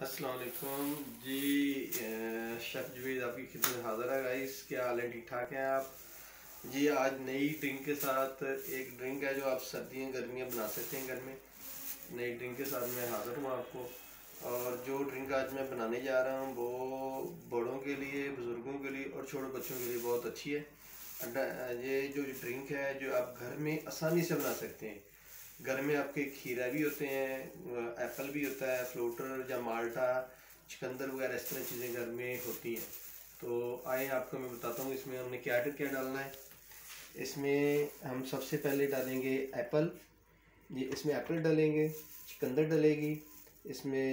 अस्सलाम वालेकुम जी। शेफ़ जुवेद आपकी खिदमत में हाज़िर है। गाइस, क्या हाल है? ठीक ठाक हैं आप जी? आज नई ड्रिंक के साथ एक ड्रिंक है जो आप सर्दियाँ गर्मियाँ बना सकते हैं घर में। नई ड्रिंक के साथ मैं हाज़िर हूँ आपको। और जो ड्रिंक आज मैं बनाने जा रहा हूँ वो बड़ों के लिए, बुज़ुर्गों के लिए और छोटे बच्चों के लिए बहुत अच्छी है। ये जो ड्रिंक है जो आप घर में आसानी से बना सकते हैं। घर में आपके खीरा भी होते हैं, एप्पल भी होता है, फ्रूटर या माल्टा, चुकंदर वगैरह इस तरह चीज़ें घर में होती हैं। तो आए आपको मैं बताता हूँ इसमें हमने क्या क्या डालना है। इसमें हम सबसे पहले डालेंगे एप्पल। ये इसमें एप्पल डालेंगे, चुकंदर डलेगी, इसमें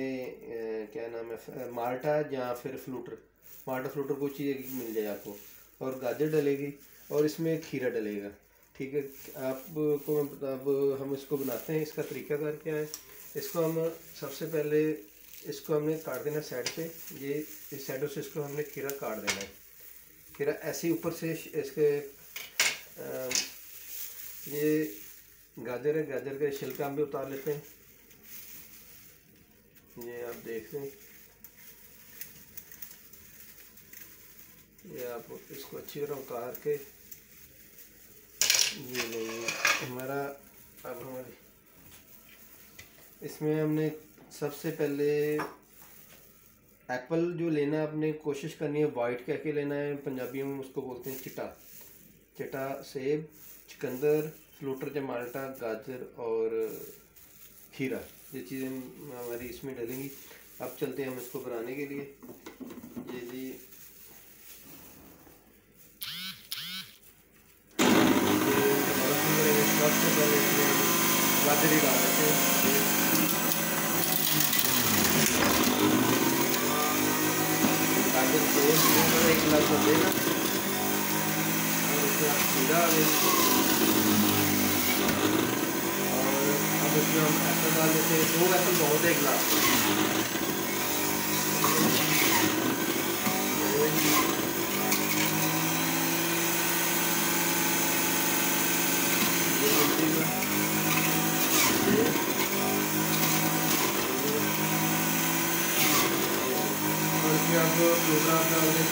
क्या नाम है, माल्टा या फिर फ्लूटर, माल्टा फ्लूटर कोई चीज़ मिल जाए आपको, और गाजर डलेगी और इसमें खीरा डलेगा। ठीक है, आपको अब हम इसको बनाते हैं। इसका तरीकाकार क्या है? इसको हम सबसे पहले इसको हमने काट देना साइड पे। ये इस साइडों से इसको हमने खीरा काट देना है। खीरा ऐसे ही ऊपर से इसके ये गाजर है, गाजर का छिलका हम भी उतार लेते हैं। ये आप देख लें, ये आप इसको अच्छी तरह उतार के ये नहीं हमारा। अब हमारी इसमें हमने सबसे पहले एप्पल जो लेना है, आपने कोशिश करनी है वाइट कह के लेना है। पंजाबियों में उसको बोलते हैं चिट्टा। चिट्टा सेब, चुकंदर, फ्लूटर या माल्टा, गाजर और खीरा, ये चीज़ें हमारी इसमें डलेंगी। अब चलते हैं हम इसको बनाने के लिए। ये जी सबसे पहले इसमें हम गाजर ही डाल देते हैं। गाजर को एक गिलास कर देना और उसमें आप खीरा और अब इसमें हम एप्पल डाल देते हैं। 2 एप्पल बहुत है, 1 गिलास। और इसमें आप फ्लूटर आप डाल दें।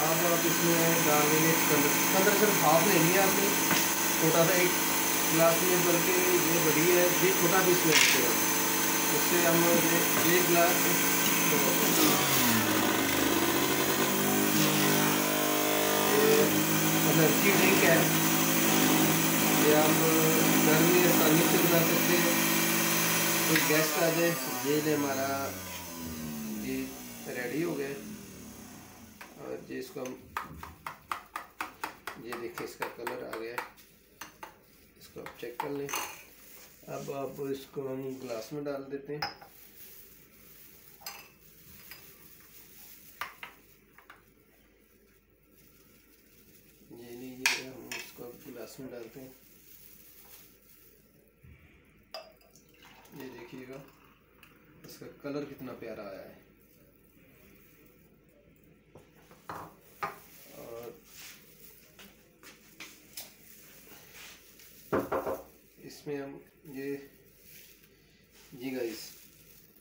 अब आप इसमें डाल देंगे चुकंदर। सिर्फ हाफ लेनी है आपने, छोटा सा 1 गिलास में, बल्कि ये बड़ी है, ये छोटा भी इसमें रखेगा। उससे हम ये 1 गिलास एनर्जी ड्रिंक है। ये आप घर में आसानी से बना सकते हैं। कोई गेस्ट आ जाए, ये ले हमारा ये रेडी हो गया। और ये इसको हम ये देखिए इसका कलर आ गया है, इसको आप चेक कर लें। अब आप इसको हम ग्लास में डाल देते हैं। ये लीजिए, हम इसको गिलास में डालते हैं। ये देखिएगा इसका कलर कितना प्यारा आया है। और इसमें हम ये जी गाइस,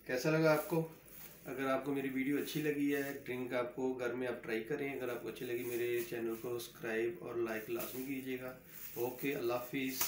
कैसा लगा आपको? अगर आपको मेरी वीडियो अच्छी लगी है, ड्रिंक आपको घर में आप ट्राई करें। अगर आपको अच्छी लगी, मेरे चैनल को सब्सक्राइब और लाइक लाजमी कीजिएगा। ओके, अल्लाह हाफिज़।